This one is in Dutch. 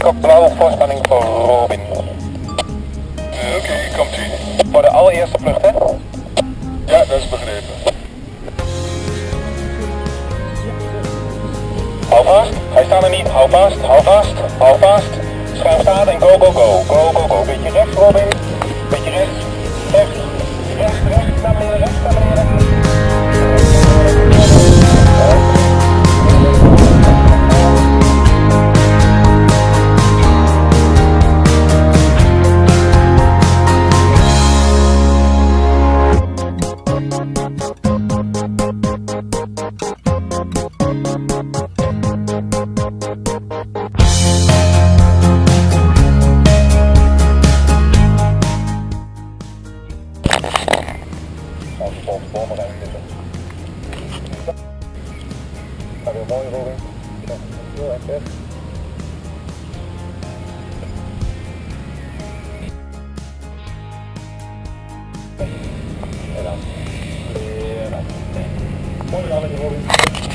schok blauw, voorspanning voor Robin. Oké, komt-ie. Voor de allereerste vlucht, hè? Ja, dat is begrepen. Hou vast, hij staat er niet. Hou vast, hou vast, hou vast. Schuif staat en go, go, go. Go, go, go. Beetje rechts, Robin. Beetje rechts, rechts, rechts, rechts, naar beneden, rechts, naar beneden. Ga weer mooi, Robin. Heel erg weg. En dan weer. Mooi, Robin.